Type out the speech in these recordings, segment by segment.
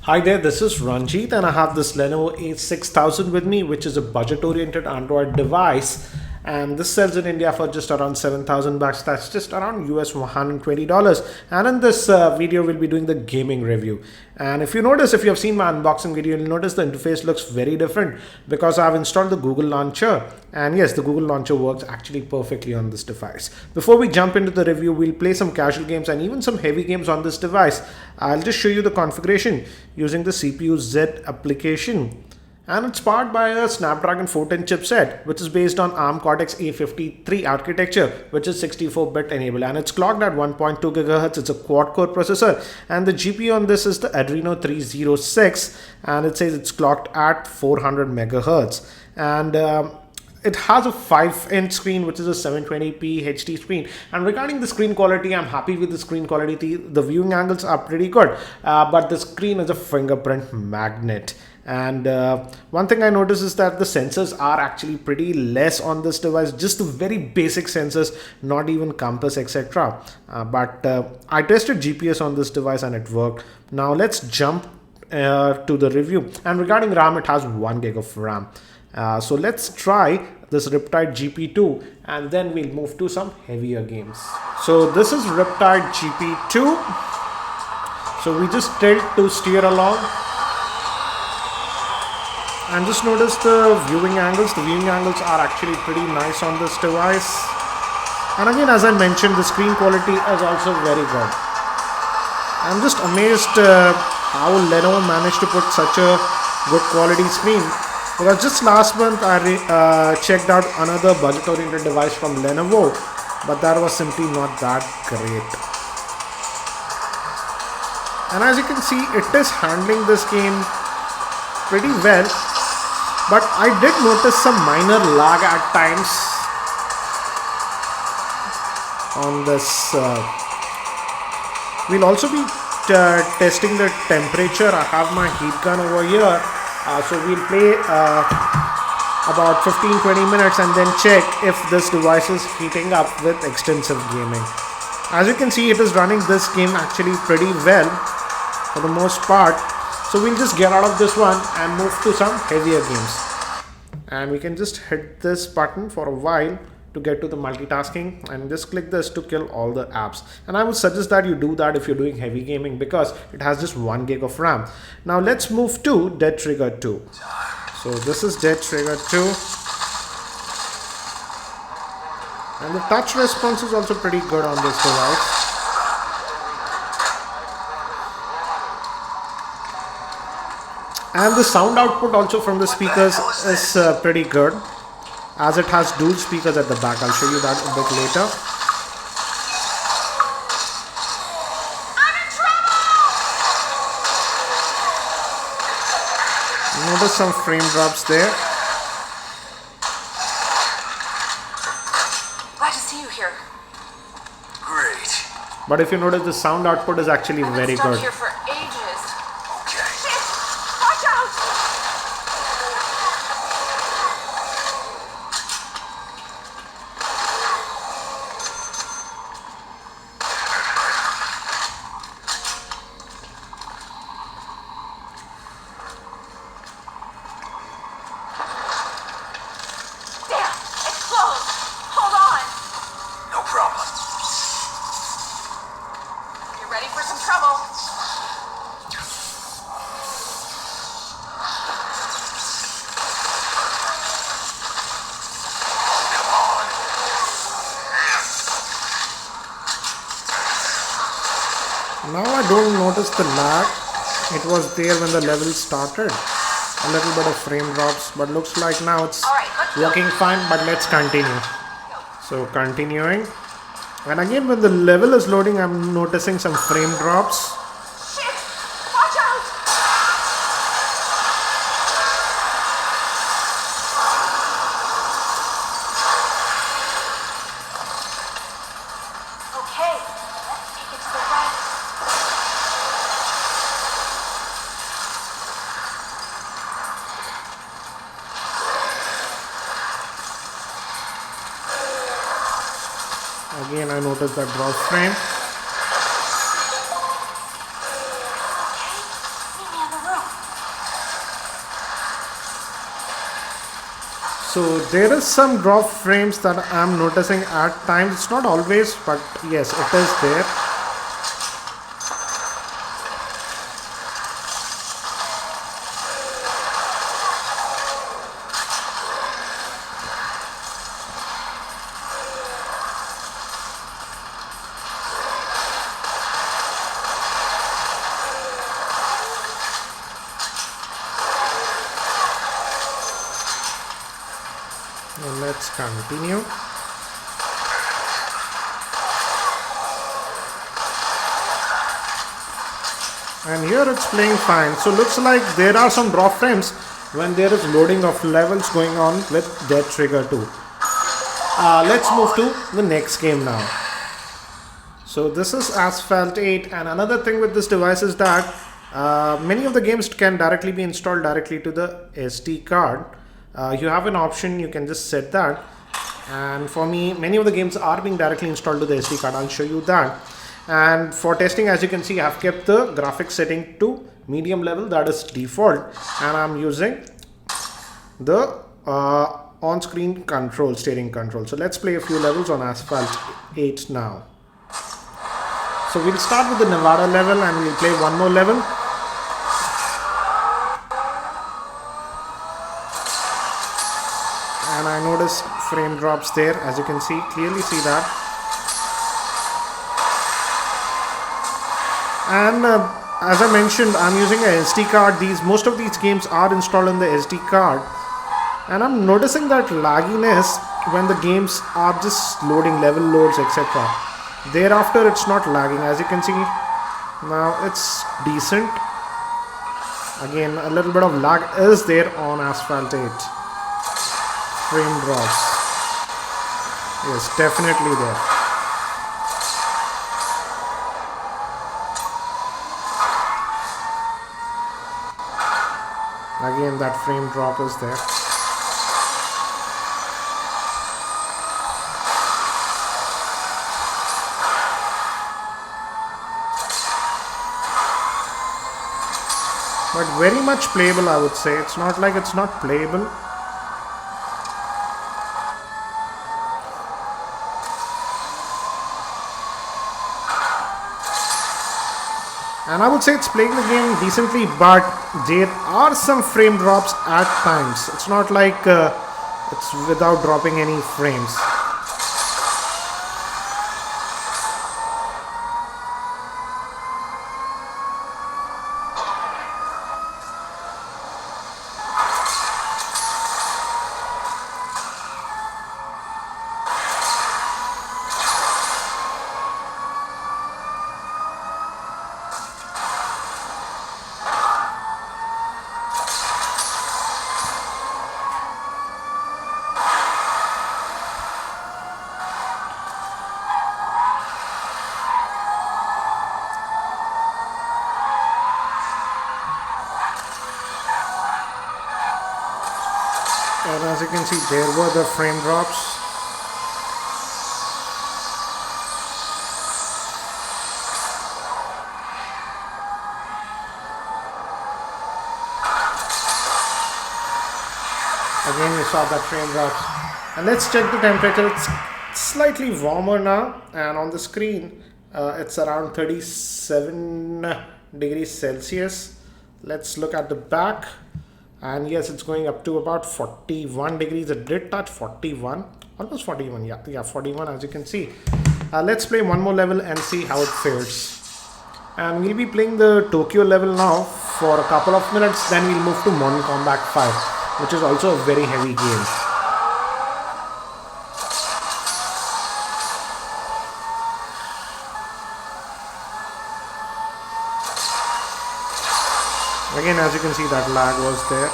Hi there, this is Ranjit and I have this Lenovo A6000 with me, which is a budget-oriented Android device. And this sells in India for just around 7,000 bucks. That's just around US $120. And in this video, we'll be doing the gaming review. And if you notice, if you have seen my unboxing video, you'll notice the interface looks very different because I've installed the Google Launcher. And yes, the Google Launcher works actually perfectly on this device. Before we jump into the review, we'll play some casual games and even some heavy games on this device. I'll just show you the configuration using the CPU Z application. And it's powered by a Snapdragon 410 chipset, which is based on ARM Cortex A53 architecture, which is 64-bit enabled, and it's clocked at 1.2 GHz. It's a quad-core processor, and the GPU on this is the Adreno 306, and it says it's clocked at 400 MHz. And it has a 5-inch screen, which is a 720p HD screen. And regarding the screen quality, I'm happy with the screen quality. The viewing angles are pretty good, but the screen is a fingerprint magnet. And one thing I noticed is that the sensors are actually pretty less on this device, just the very basic sensors, not even compass, etc. But I tested GPS on this device and it worked. Now let's jump to the review. And regarding RAM, it has 1 gig of RAM. So let's try this Riptide GP2 and then we'll move to some heavier games. So this is Riptide GP2. So we just tilt to steer along. And just notice the viewing angles. The viewing angles are actually pretty nice on this device. And again, as I mentioned, the screen quality is also very good. I'm just amazed how Lenovo managed to put such a good quality screen. Because just last month I checked out another budget-oriented device from Lenovo, but that was simply not that great. And as you can see, it is handling this game pretty well. But I did notice some minor lag at times on this. We'll also be testing the temperature. I have my heat gun over here. So we'll play about 15-20 minutes and then check if this device is heating up with extensive gaming. As you can see, it is running this game actually pretty well for the most part. So we'll just get out of this one and move to some heavier games. And we can just hit this button for a while to get to the multitasking and just click this to kill all the apps. And I would suggest that you do that if you're doing heavy gaming because it has just 1 gig of RAM. Now let's move to Dead Trigger 2. So this is Dead Trigger 2. And the touch response is also pretty good on this device. And the sound output also from the speakers is pretty good, as it has dual speakers at the back. I'll show you that a bit later. I'm in trouble! Notice some frame drops there. Glad to see you here. Great. But if you notice, the sound output is actually I've been very stuck good. here for ages. Okay. Shit! Watch out! Damn! It's close! Hold on! No problem. You're ready for some trouble. Come on. Now I don't notice the lag. It was there when the level started. A little bit of frame drops, but looks like now it's All right, let's go. working fine. But let's continue. So continuing. And again, when the level is loading, I'm noticing some frame drops. Shit! Watch out! Okay, let's take it to the right. Again, I noticed that drop frame. Okay, meet me on the So there is some drop frames that I'm noticing at times. It's not always, but yes, it is there. And let's continue. And here it's playing fine. So looks like there are some drop frames when there is loading of levels going on with Dead Trigger 2. Let's move to the next game now. So this is Asphalt 8, and another thing with this device is that many of the games can directly be installed directly to the SD card. You have an option, you can just set that, and for me many of the games are being directly installed to the SD card. I'll show you that. And for testing, as you can see, I have kept the graphics setting to medium level, that is default, and I'm using the on-screen control, steering control. So let's play a few levels on Asphalt 8 now. So we'll start with the Nevada level and we'll play one more level. And I notice frame drops there, as you can see, clearly see that. And as I mentioned, I'm using a SD card. Most of these games are installed on the SD card, and I'm noticing that lagginess when the games are just loading, level loads, etc. Thereafter it's not lagging, as you can see. Now it's decent. Again, a little bit of lag is there on Asphalt 8. Frame drops, yes, definitely there. Again, that frame drop is there. But very much playable, I would say. It's not like it's not playable. And I would say it's playing the game decently, but there are some frame drops at times. It's not like it's without dropping any frames. And as you can see, there were the frame drops. Again, we saw that frame drops. And let's check the temperature. It's slightly warmer now, and on the screen it's around 37 degrees Celsius. Let's look at the back. And yes, it's going up to about 41 degrees. It did touch 41, almost 41. Yeah, 41, as you can see. Let's play one more level and see how it fares. And we'll be playing the Tokyo level now for a couple of minutes. Then we'll move to Modern Combat 5, which is also a very heavy game. Again, as you can see, that lag was there.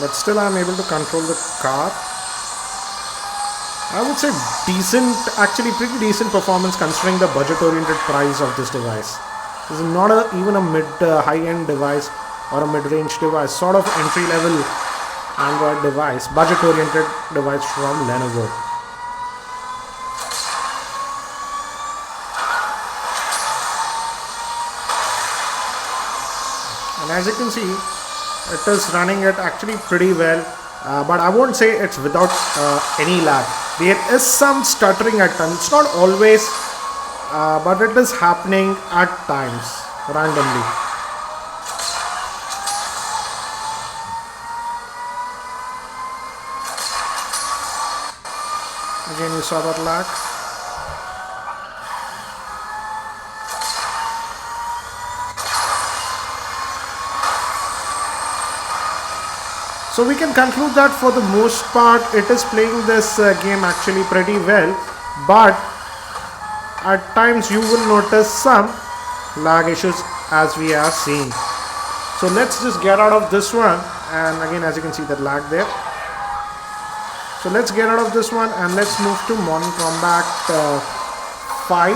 But still I'm able to control the car. I would say decent, actually pretty decent performance considering the budget-oriented price of this device. This is not even a high-end device or a mid-range device, sort of entry-level Android device, budget-oriented device from Lenovo. as you can see, it is running it actually pretty well, but I won't say it's without any lag. There is some stuttering at times. It's not always, but it is happening at times randomly. Again, you saw that lag. So we can conclude that for the most part it is playing this game actually pretty well, but at times you will notice some lag issues as we are seeing. So let's just get out of this one, and again as you can see that lag there. So let's get out of this one and let's move to Modern Combat 5,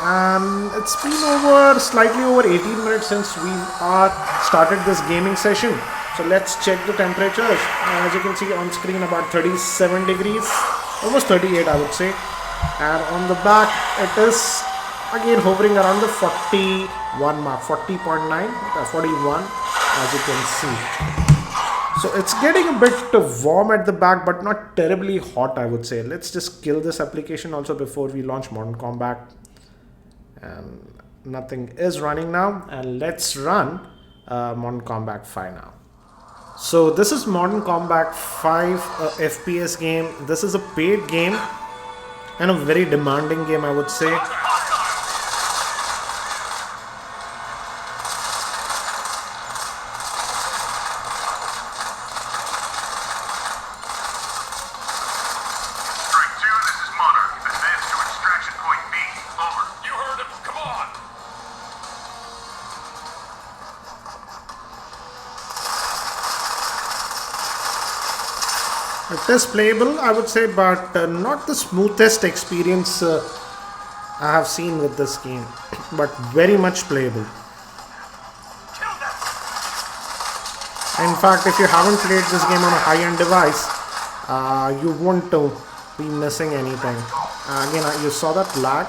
and it's been slightly over 18 minutes since we started this gaming session. So let's check the temperatures. As you can see on screen, about 37 degrees, almost 38 I would say. And on the back it is again hovering around the 41 mark, 40.9, 41 as you can see. So it's getting a bit warm at the back, but not terribly hot I would say. Let's just kill this application also before we launch Modern Combat. And nothing is running now, and let's run Modern Combat 5 now. So this is Modern Combat 5 FPS game. This is a paid game and a very demanding game I would say. It is playable I would say, but not the smoothest experience I have seen with this game, but very much playable. In fact, if you haven't played this game on a high-end device, you won't be missing anything. Again, you saw that lag.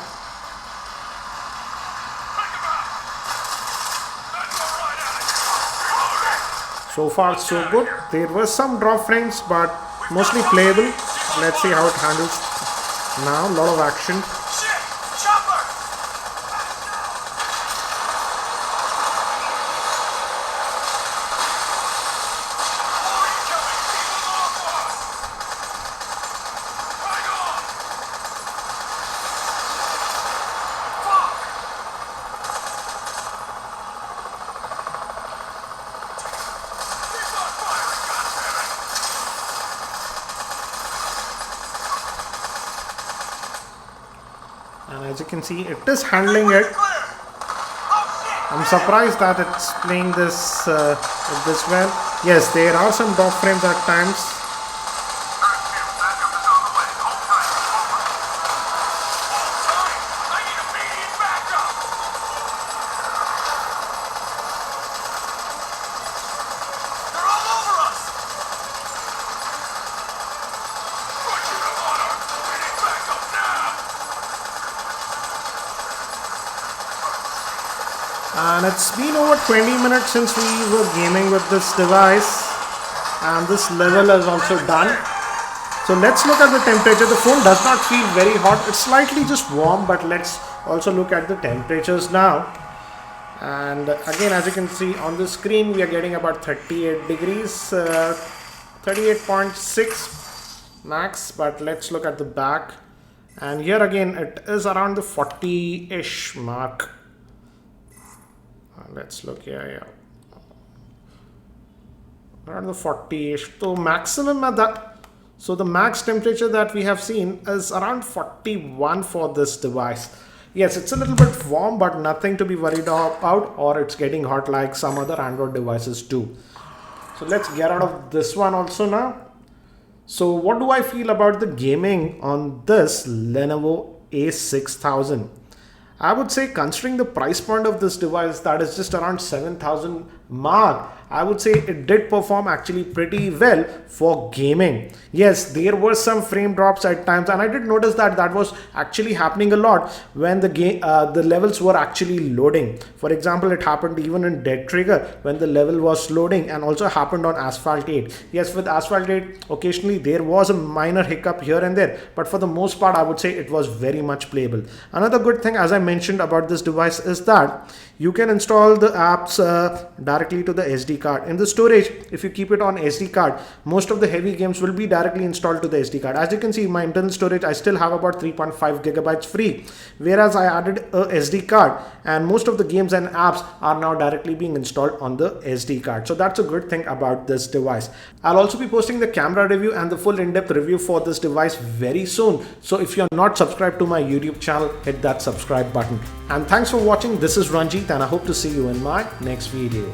So far so good. There were some drop frames, but mostly playable. Let's see how it handles now. A lot of action. And as you can see, it is handling it. I'm surprised that it's playing this well. Yes, there are some drop frames at times. And it's been over 20 minutes since we were gaming with this device, and this level is also done. So let's look at the temperature. The phone does not feel very hot, it's slightly just warm, but let's also look at the temperatures now. And again, as you can see on the screen, we are getting about 38 degrees, 38.6 max, but let's look at the back. And here again, it is around the 40-ish mark. Let's look here, around the 40-ish. So maximum at that. So the max temperature that we have seen is around 41 for this device. Yes, it's a little bit warm, but nothing to be worried about, or it's getting hot like some other Android devices do. So let's get out of this one also now. So what do I feel about the gaming on this Lenovo A6000? I would say, considering the price point of this device, that is just around 7,000 mark, I would say it did perform actually pretty well for gaming. Yes, there were some frame drops at times, and I did notice that that was actually happening a lot when the levels were actually loading. For example, it happened even in Dead Trigger when the level was loading, and also happened on Asphalt 8. Yes, with Asphalt 8, occasionally there was a minor hiccup here and there, but for the most part, I would say it was very much playable. Another good thing, as I mentioned about this device, is that you can install the apps directly to the SD card. In the storage, if you keep it on SD card, most of the heavy games will be directly installed to the SD card. As you can see, my internal storage, I still have about 3.5 gigabytes free, whereas I added a SD card, and most of the games and apps are now directly being installed on the SD card. So that's a good thing about this device. I'll also be posting the camera review and the full in-depth review for this device very soon. So if you're not subscribed to my YouTube channel, hit that subscribe button. And thanks for watching. This is Ranjit, and I hope to see you in my next video.